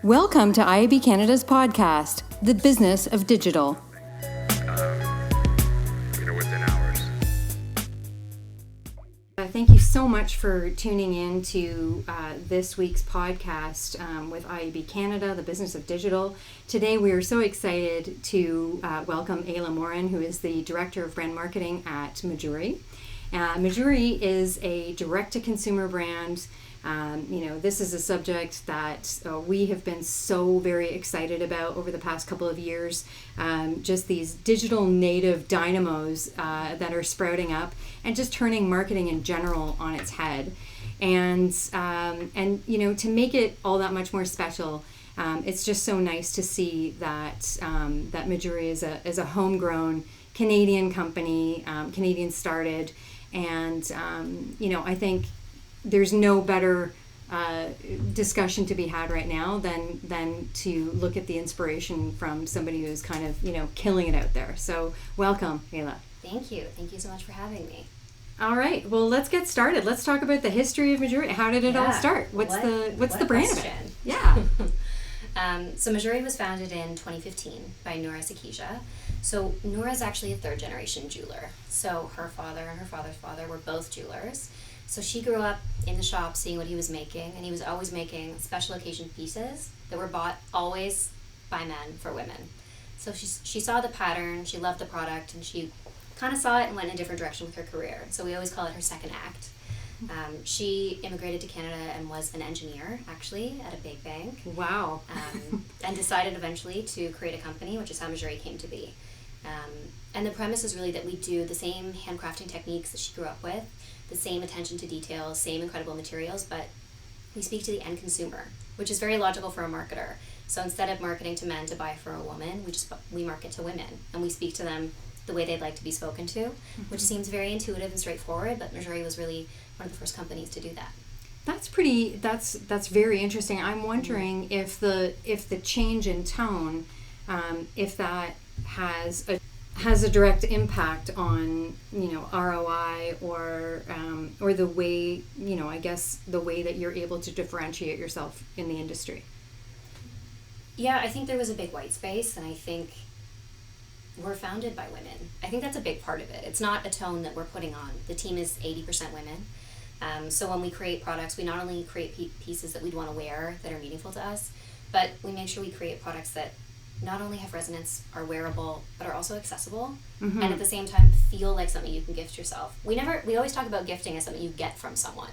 Welcome to IAB Canada's podcast, The Business of Digital. Within hours. Thank you so much for tuning in to this week's podcast with IAB Canada, The Business of Digital. Today we are so excited to welcome Aila, who is the Director of Brand Marketing at Mejuri. Mejuri is a direct-to-consumer brand. This is a subject that we have been so very excited about over the past couple of years. Just these digital native dynamos that are sprouting up and just turning marketing in general on its head. And to make it all that much more special, it's just so nice to see that Mejuri is a homegrown Canadian company, Canadian started, and I think there's no better discussion to be had right now than to look at the inspiration from somebody who's kind of killing it out there. So welcome, Aila. Thank you so much for having me. All right, well, let's get started. Let's talk about the history of Mejuri. How did it all start? What's the brand of it? Yeah. So Mejuri was founded in 2015 by Noura Sakisha. So Noura is actually a third generation jeweler. So her father and her father's father were both jewelers. So she grew up in the shop seeing what he was making, and he was always making special occasion pieces that were bought always by men for women. So she saw the pattern, she loved the product, and she kind of saw it and went in a different direction with her career. So we always call it her second act. She immigrated to Canada and was an engineer, actually, at a big bank. Wow. And decided eventually to create a company, which is how Mejuri came to be. And the premise is really that we do the same handcrafting techniques that she grew up with, the same attention to detail, same incredible materials, but we speak to the end consumer, which is very logical for a marketer. So instead of marketing to men to buy for a woman, we market to women, and we speak to them the way they'd like to be spoken to, which seems very intuitive and straightforward, but Mejuri was really one of the first companies to do that. That's very interesting. I'm wondering if the change in tone, if that has a direct impact on ROI or the way the way that you're able to differentiate yourself in the industry. Yeah, I think there was a big white space, and I think we're founded by women. I think that's a big part of it. It's not a tone that we're putting on. The team is 80% women. So when we create products, we not only create pieces that we'd want to wear that are meaningful to us, but we make sure we create products that not only have resonance, are wearable, but are also accessible, and at the same time feel like something you can gift yourself. We always talk about gifting as something you get from someone.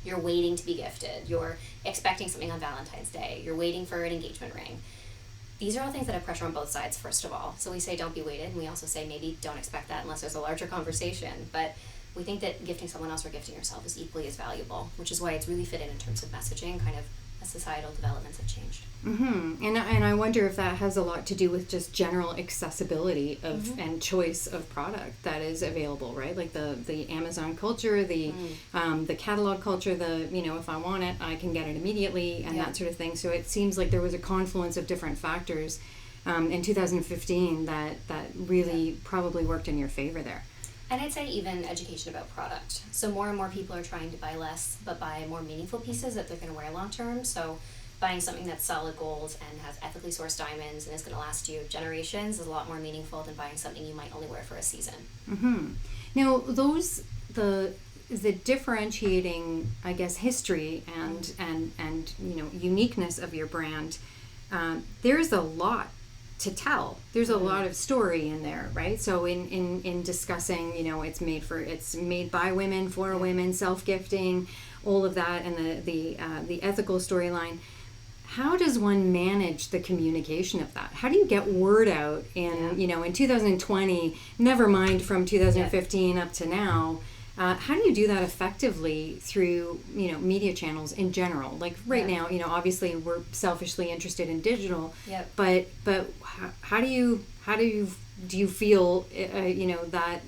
You're waiting to be gifted. You're expecting something on Valentine's Day. You're waiting for an engagement ring. These are all things that have pressure on both sides, first of all. So we say don't be weighted, and we also say maybe don't expect that unless there's a larger conversation. But we think that gifting someone else or gifting yourself is equally as valuable, which is why it's really fit in terms of messaging, kind of as societal developments have changed. And I wonder if that has a lot to do with just general accessibility of and choice of product that is available, right? Like the Amazon culture, the catalog culture, if I want it, I can get it immediately, and that sort of thing. So it seems like there was a confluence of different factors in 2015 that really probably worked in your favor there. And I'd say even education about product. So more and more people are trying to buy less, but buy more meaningful pieces that they're going to wear long term. So buying something that's solid gold and has ethically sourced diamonds and is going to last you generations is a lot more meaningful than buying something you might only wear for a season. Now, the differentiating, I guess, history and uniqueness of your brand, there's a lot to tell. There's a lot of story in there, right? So in discussing, it's made by women for women, self-gifting, all of that, and the ethical storyline. How does one manage the communication of that? How do you get word out in 2020, never mind from 2015 up to now? How do you do that effectively through, media channels in general? Like right now, obviously we're selfishly interested in digital, but how do you do you feel that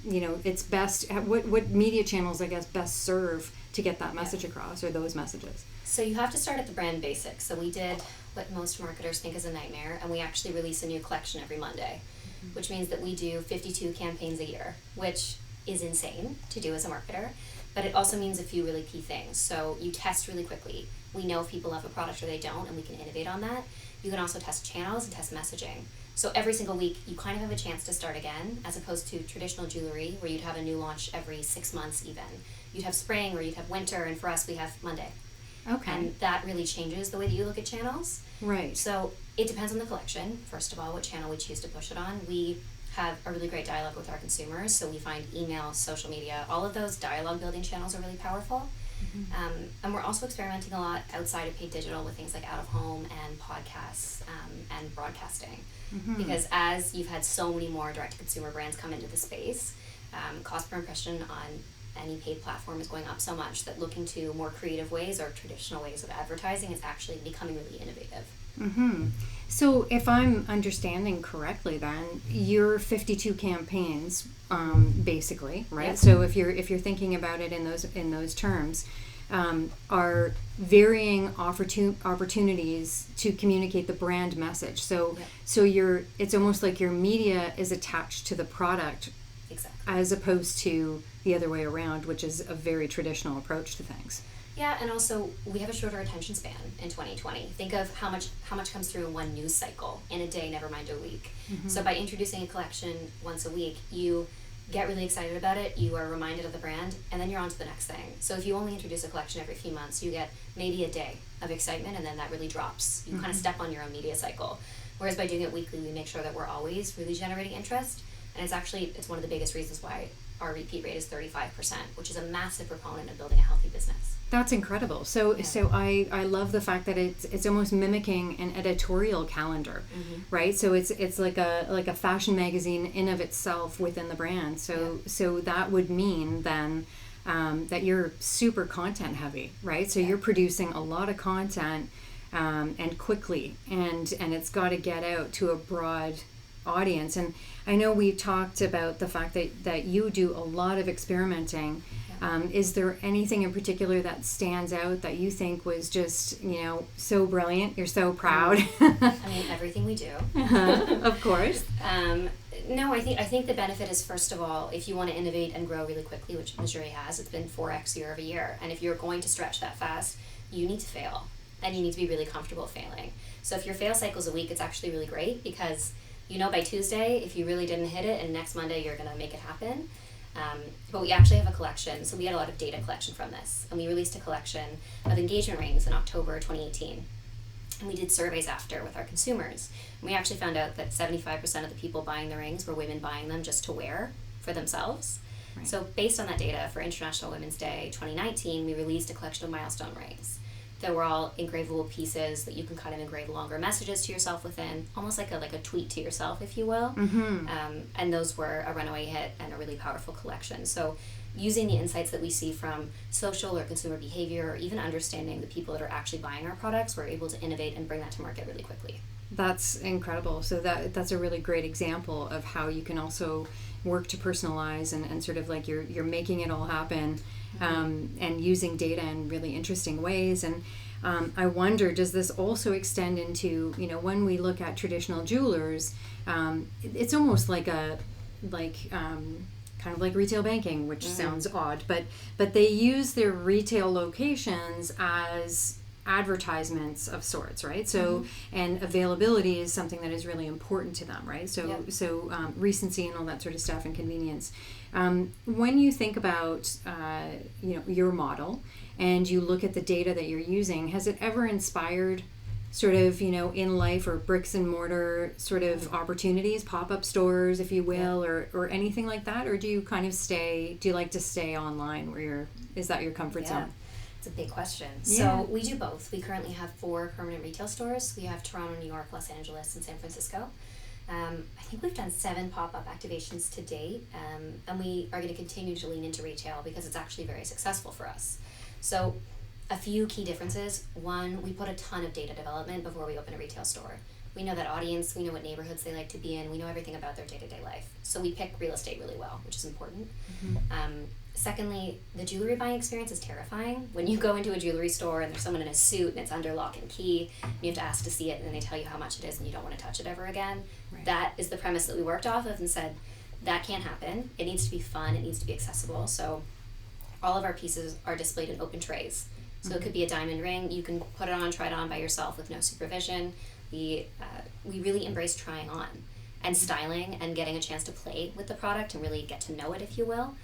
it's best, what media channels I guess best serve to get that message across, or those messages? So you have to start at the brand basics. So we did what most marketers think is a nightmare, and we actually release a new collection every Monday, which means that we do 52 campaigns a year, which is insane to do as a marketer, but it also means a few really key things. So you test really quickly. We know if people love a product or they don't, and we can innovate on that. You can also test channels and test messaging. So every single week, you kind of have a chance to start again, as opposed to traditional jewelry, where you'd have a new launch every 6 months even. You'd have spring, or you'd have winter, and for us, we have Monday. Okay. And that really changes the way that you look at channels. Right. So it depends on the collection, first of all, what channel we choose to push it on. We have a really great dialogue with our consumers, so we find email, social media, all of those dialogue building channels are really powerful. And we're also experimenting a lot outside of paid digital with things like out of home and podcasts and broadcasting. Because as you've had so many more direct to consumer brands come into the space, cost per impression on any paid platform is going up so much that looking to more creative ways or traditional ways of advertising is actually becoming really innovative. So if I'm understanding correctly, then your 52 campaigns, basically, right? Yep. So if you're thinking about it in those terms, are varying opportunities to communicate the brand message. So it's almost like your media is attached to the product, exactly, as opposed to the other way around, which is a very traditional approach to things. Yeah, and also we have a shorter attention span in 2020. Think of how much comes through in one news cycle in a day, never mind a week. So by introducing a collection once a week, you get really excited about it, you are reminded of the brand, and then you're on to the next thing. So if you only introduce a collection every few months, you get maybe a day of excitement, and then that really drops. You kind of step on your own media cycle. Whereas by doing it weekly, we make sure that we're always really generating interest, and it's one of the biggest reasons why our repeat rate is 35%, which is a massive proponent of building a healthy business. That's incredible. So I love the fact that it's almost mimicking an editorial calendar, right? So it's like a fashion magazine in of itself within the brand. So that would mean then that you're super content heavy, right? So you're producing a lot of content and quickly, and it's got to get out to a broad audience. And I know we talked about the fact that you do a lot of experimenting. Is there anything in particular that stands out that you think was just, so brilliant? You're so proud. I mean, everything we do. Of course. No, I think the benefit is, first of all, if you want to innovate and grow really quickly, which Mejuri has, it's been 4x year over year. And if you're going to stretch that fast, you need to fail. And you need to be really comfortable failing. So if your fail cycle's a week, it's actually really great, because by Tuesday, if you really didn't hit it, and next Monday you're going to make it happen. But we actually have a collection, so we had a lot of data collection from this, and we released a collection of engagement rings in October 2018. And we did surveys after with our consumers. And we actually found out that 75% of the people buying the rings were women buying them just to wear for themselves. Right. So based on that data, for International Women's Day 2019, we released a collection of milestone rings. They were all engravable pieces that you can kind of engrave longer messages to yourself within, almost like a tweet to yourself, if you will. And those were a runaway hit and a really powerful collection. So using the insights that we see from social or consumer behavior, or even understanding the people that are actually buying our products, we're able to innovate and bring that to market really quickly. That's incredible. So that's a really great example of how you can also work to personalize and sort of like you're making it all happen. And using data in really interesting ways. And I wonder, does this also extend into, when we look at traditional jewelers, it's almost like kind of like retail banking, which sounds odd, but they use their retail locations as advertisements of sorts, right? So and availability is something that is really important to them, right? So recency and all that sort of stuff, and convenience. When you think about your model and you look at the data that you're using, has it ever inspired sort of in life or bricks and mortar sort of opportunities, pop-up stores, if you will, or anything like that? Or do you kind of do you like to stay online is that your comfort zone? It's a big question. So we do both. We currently have 4 permanent retail stores. We have Toronto, New York, Los Angeles, and San Francisco. I think we've done 7 pop-up activations to date, and we are going to continue to lean into retail because it's actually very successful for us. So a few key differences. One, we put a ton of data development before we open a retail store. We know that audience, we know what neighborhoods they like to be in, we know everything about their day-to-day life. So we pick real estate really well, which is important. Secondly, the jewelry buying experience is terrifying. When you go into a jewelry store and there's someone in a suit and it's under lock and key, and you have to ask to see it, and then they tell you how much it is and you don't want to touch it ever again. Right. That is the premise that we worked off of and said, that can't happen. It needs to be fun, it needs to be accessible. So all of our pieces are displayed in open trays. So it could be a diamond ring, you can put it on, try it on by yourself with no supervision. We really embrace trying on and styling and getting a chance to play with the product and really get to know it, if you will.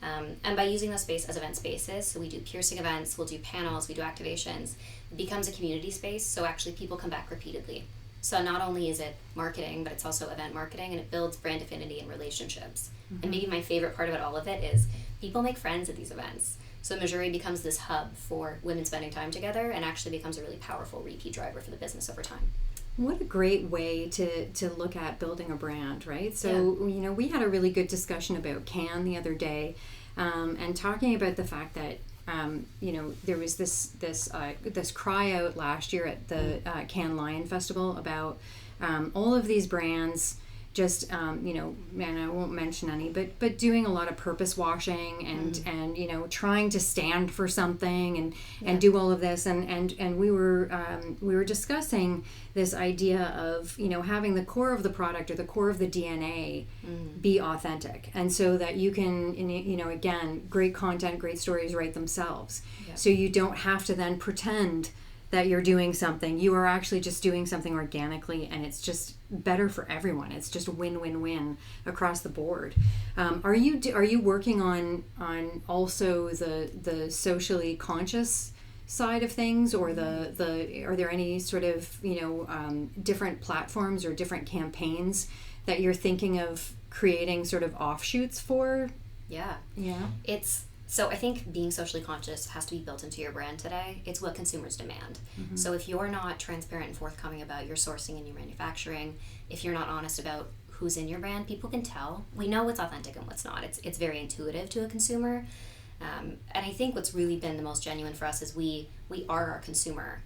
And by using the space as event spaces, so we do piercing events, we'll do panels, we do activations, it becomes a community space, so actually people come back repeatedly. So not only is it marketing, but it's also event marketing, and it builds brand affinity and relationships. And maybe my favorite part about all of it is people make friends at these events. So Mejuri becomes this hub for women spending time together and actually becomes a really powerful repeat driver for the business over time. What a great way to look at building a brand, right? So, we had a really good discussion about Cannes the other day, and talking about the fact that, there was this cry out last year at the Cannes Lion Festival about all of these brands just, and I won't mention any, but doing a lot of purpose washing and trying to stand for something and do all of this. And we were discussing this idea of, having the core of the product or the core of the DNA be authentic. And so that you can, again, great content, great stories write themselves. Yeah. So you don't have to then pretend that you're doing something. You are actually just doing something organically, and it's just better for everyone. It's just a win-win-win across the board. Are you working on also the socially conscious side of things, or are there any sort of different platforms or different campaigns that you're thinking of creating sort of offshoots for? Yeah. So I think being socially conscious has to be built into your brand today. It's what consumers demand. So if you're not transparent and forthcoming about your sourcing and your manufacturing, if you're not honest about who's in your brand, people can tell. We know what's authentic and what's not. It's very intuitive to a consumer. And I think what's really been the most genuine for us is we are our consumer.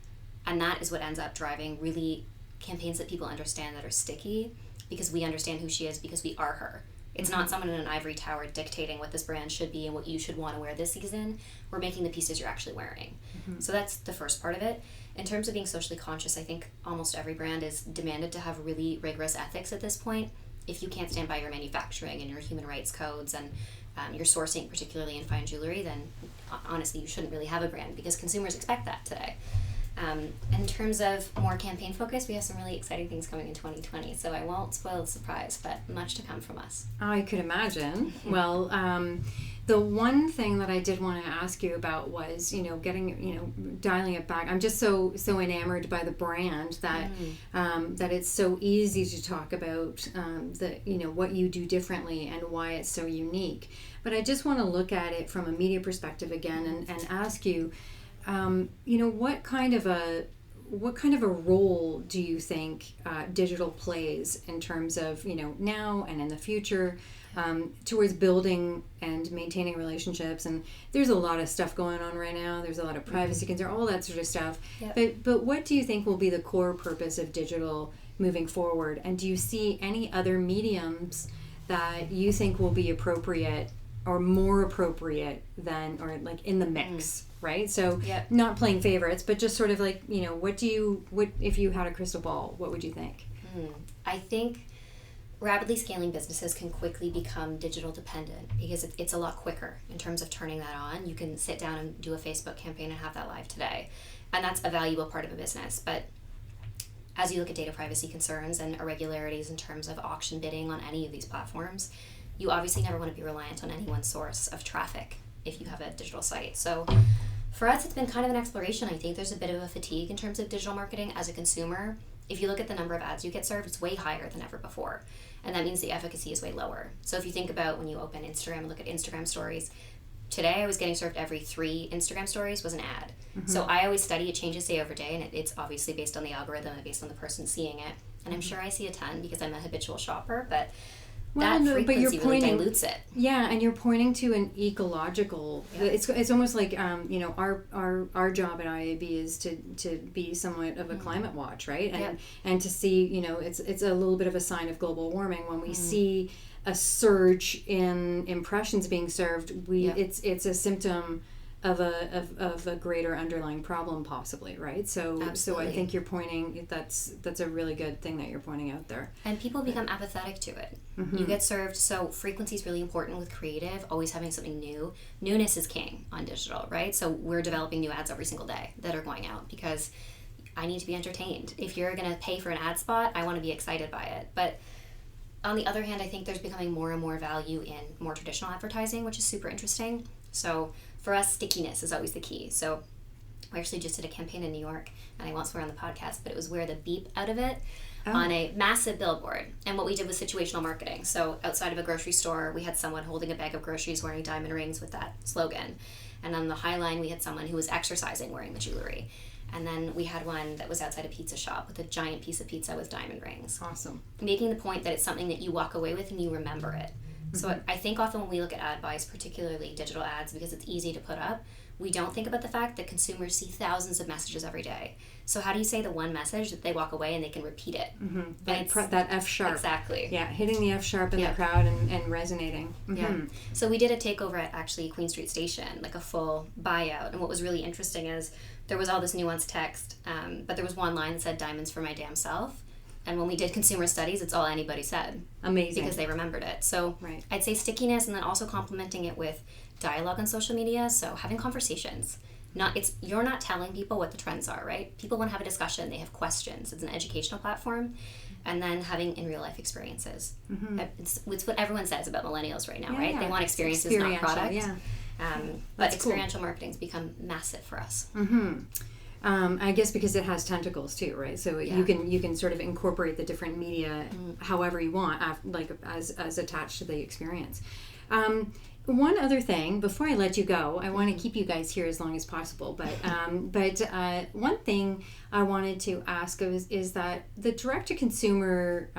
And that is what ends up driving really campaigns that people understand, that are sticky, because we understand who she is, because we are her. It's not someone in an ivory tower dictating what this brand should be and what you should want to wear this season. We're making the pieces you're actually wearing. So that's the first part of it. In terms of being socially conscious, I think almost every brand is demanded to have really rigorous ethics at this point. If you can't stand by your manufacturing and your human rights codes and your sourcing, particularly in fine jewelry, then honestly you shouldn't really have a brand, because consumers expect that today. In terms of more campaign focus, we have some really exciting things coming in 2020, so I won't spoil the surprise, but much to come from us. I could imagine. Well, the one thing that I did want to ask you about was, dialing it back. I'm just so enamored by the brand that that it's so easy to talk about what you do differently and why it's so unique. But I just want to look at it from a media perspective again and ask you, what kind of a role do you think digital plays in terms of now and in the future towards building and maintaining relationships? And there's a lot of stuff going on right now. There's a lot of privacy concerns, all that sort of stuff. Yep. But what do you think will be the core purpose of digital moving forward? And do you see any other mediums that you think will be appropriate or more appropriate than, or like in the mix? Right? So not playing favorites, but just sort of like, what if you had a crystal ball, what would you think? I think rapidly scaling businesses can quickly become digital dependent, because it's a lot quicker in terms of turning that on. You can sit down and do a Facebook campaign and have that live today. And that's a valuable part of a business. But as you look at data privacy concerns and irregularities in terms of auction bidding on any of these platforms, you obviously never want to be reliant on any one source of traffic if you have a digital site. So for us, it's been kind of an exploration. I think there's a bit of a fatigue in terms of digital marketing as a consumer. If you look at the number of ads you get served, it's way higher than ever before. And that means the efficacy is way lower. So if you think about when you open Instagram and look at Instagram stories, today I was getting served every 3 Instagram stories was an ad. So I always study, it changes day over day, and it's obviously based on the algorithm and based on the person seeing it. And I'm sure I see a ton because I'm a habitual shopper, but that no, but frequency really dilutes it. Yeah, and you're pointing to an ecological. Yeah. It's almost like our job at IAB is to be somewhat of a climate watch, right? And to see, it's a little bit of a sign of global warming when we see a surge in impressions being served. It's a symptom of a greater underlying problem, possibly, right? So I think you're pointing, that's a really good thing that you're pointing out there. And people become apathetic to it. You get served, so frequency is really important with creative, always having something new. Newness is king on digital, right? So we're developing new ads every single day that are going out because I need to be entertained. If you're going to pay for an ad spot, I want to be excited by it. But on the other hand, I think there's becoming more and more value in more traditional advertising, which is super interesting. So for us, stickiness is always the key. So we actually just did a campaign in New York, and I won't swear on the podcast, but it was wear the beep out of it on a massive billboard. And what we did was situational marketing. So outside of a grocery store, we had someone holding a bag of groceries wearing diamond rings with that slogan. And on the high line, we had someone who was exercising wearing the jewelry. And then we had one that was outside a pizza shop with a giant piece of pizza with diamond rings. Awesome. Making the point that it's something that you walk away with and you remember it. So I think often when we look at ad buys, particularly digital ads, because it's easy to put up, we don't think about the fact that consumers see thousands of messages every day. So how do you say the one message that they walk away and they can repeat it? That F sharp. Exactly. Yeah, hitting the F sharp in the crowd and resonating. Yeah. So we did a takeover at actually Queen Street Station, like a full buyout. And what was really interesting is there was all this nuanced text, but there was one line that said, "Diamonds for my damn self." And when we did consumer studies, it's all anybody said. Amazing. Because they remembered it. So I'd say stickiness, and then also complementing it with dialogue on social media. So having conversations. You're not telling people what the trends are, right? People want to have a discussion. They have questions. It's an educational platform. And then having in real life experiences. It's what everyone says about millennials right now, right? They want experiences, not products. Yeah. But experiential marketing's become massive for us. I guess because it has tentacles too, right? So you can sort of incorporate the different media however you want, like as attached to the experience. One other thing before I let you go, I want to keep you guys here as long as possible. But one thing I wanted to ask is that the direct to consumer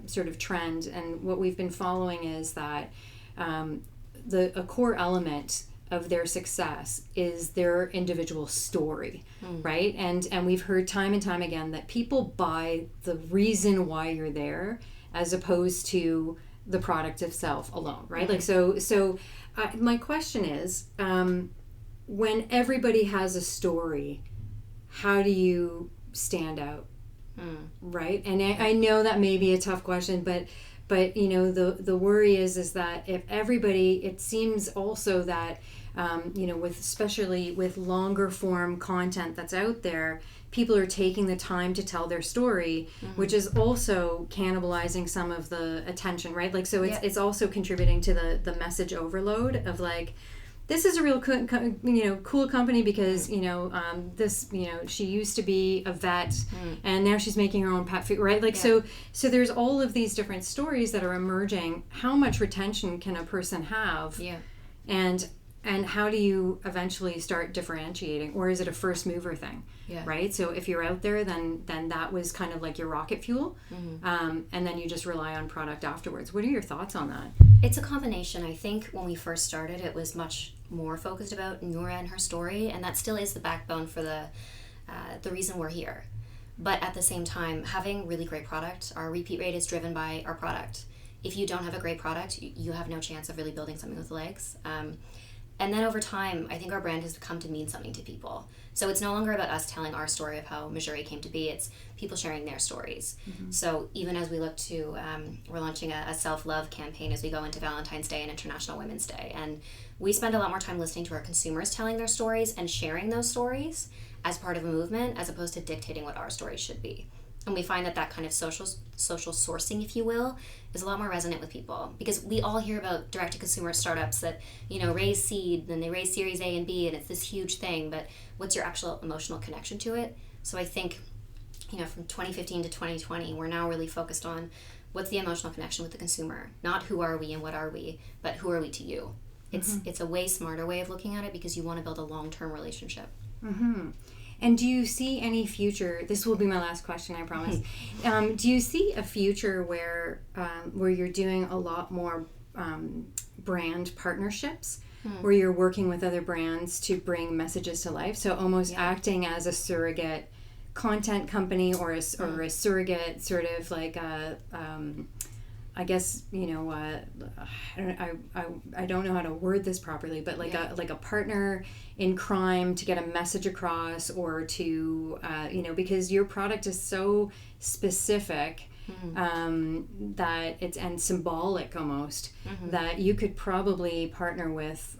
sort of trend, and what we've been following is that a core element of their success is their individual story, right? And we've heard time and time again that people buy the reason why you're there as opposed to the product itself alone, right? Like so my question is, when everybody has a story, how do you stand out, right? And I know that may be a tough question, but the worry is that if everybody, it seems also that especially with longer form content that's out there, people are taking the time to tell their story, which is also cannibalizing some of the attention, right? Like, so it's also contributing to the message overload of like, this is a real cool company because this she used to be a vet and now she's making her own pet food, right? Like so there's all of these different stories that are emerging. How much retention can a person have? And how do you eventually start differentiating, or is it a first mover thing? Right? So if you're out there, then that was kind of like your rocket fuel, and then you just rely on product afterwards. What are your thoughts on that? It's a combination. I think when we first started, it was much more focused about Noura and her story, and that still is the backbone for the reason we're here. But at the same time, having really great product, our repeat rate is driven by our product. If you don't have a great product, you have no chance of really building something with legs. And then over time, I think our brand has come to mean something to people. So it's no longer about us telling our story of how Mejuri came to be. It's people sharing their stories. So even as we look to, we're launching a self-love campaign as we go into Valentine's Day and International Women's Day. And we spend a lot more time listening to our consumers telling their stories and sharing those stories as part of a movement, as opposed to dictating what our stories should be. And we find that kind of social sourcing, if you will, is a lot more resonant with people, because we all hear about direct-to-consumer startups that, raise seed, then they raise Series A and B, and it's this huge thing, but what's your actual emotional connection to it? So I think, from 2015 to 2020, we're now really focused on what's the emotional connection with the consumer, not who are we and what are we, but who are we to you. It's a way smarter way of looking at it, because you want to build a long-term relationship. And do you see any future, this will be my last question, I promise. Do you see a future where you're doing a lot more brand partnerships, where you're working with other brands to bring messages to life? So almost acting as a surrogate content company or a surrogate sort of like a, I guess, I don't know how to word this properly, but like a partner in crime to get a message across, or to, because your product is so specific that it's, and symbolic almost, that you could probably partner with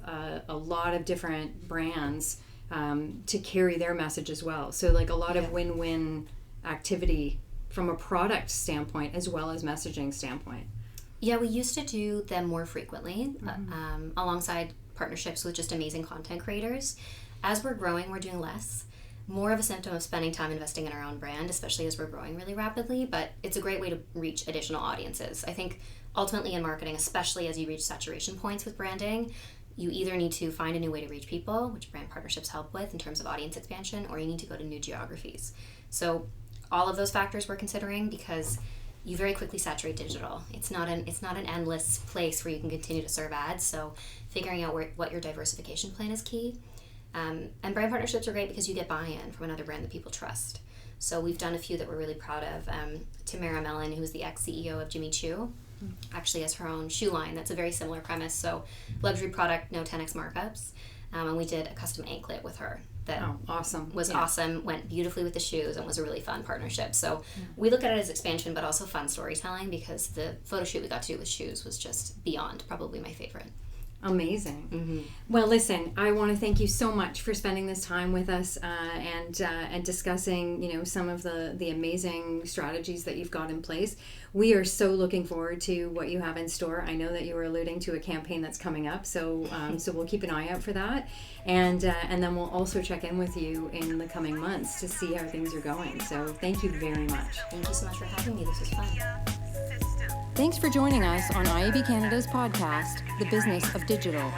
a lot of different brands to carry their message as well. So like a lot of win-win activity from a product standpoint as well as messaging standpoint. Yeah, we used to do them more frequently alongside partnerships with just amazing content creators. As we're growing, we're doing less. More of a symptom of spending time investing in our own brand, especially as we're growing really rapidly, but it's a great way to reach additional audiences. I think ultimately in marketing, especially as you reach saturation points with branding, you either need to find a new way to reach people, which brand partnerships help with in terms of audience expansion, or you need to go to new geographies. So all of those factors we're considering, because you very quickly saturate digital. It's not an endless place where you can continue to serve ads. So figuring out what your diversification plan is key. And brand partnerships are great because you get buy-in from another brand that people trust. So we've done a few that we're really proud of. Tamara Mellon, who's the ex-CEO of Jimmy Choo, actually has her own shoe line that's a very similar premise. So luxury product, no 10x markups. And we did a custom anklet with her that was awesome, went beautifully with the shoes, and was a really fun partnership. So we look at it as expansion, but also fun storytelling, because the photo shoot we got to do with shoes was just beyond probably my favorite. Amazing. Well, listen, I want to thank you so much for spending this time with us and discussing, some of the amazing strategies that you've got in place. We are so looking forward to what you have in store. I know that you were alluding to a campaign that's coming up, so we'll keep an eye out for that, and then we'll also check in with you in the coming months to see how things are going. So thank you very much. Thank you so much for having me. This was fun. Thanks for joining us on IAB Canada's podcast, The Business of Digital.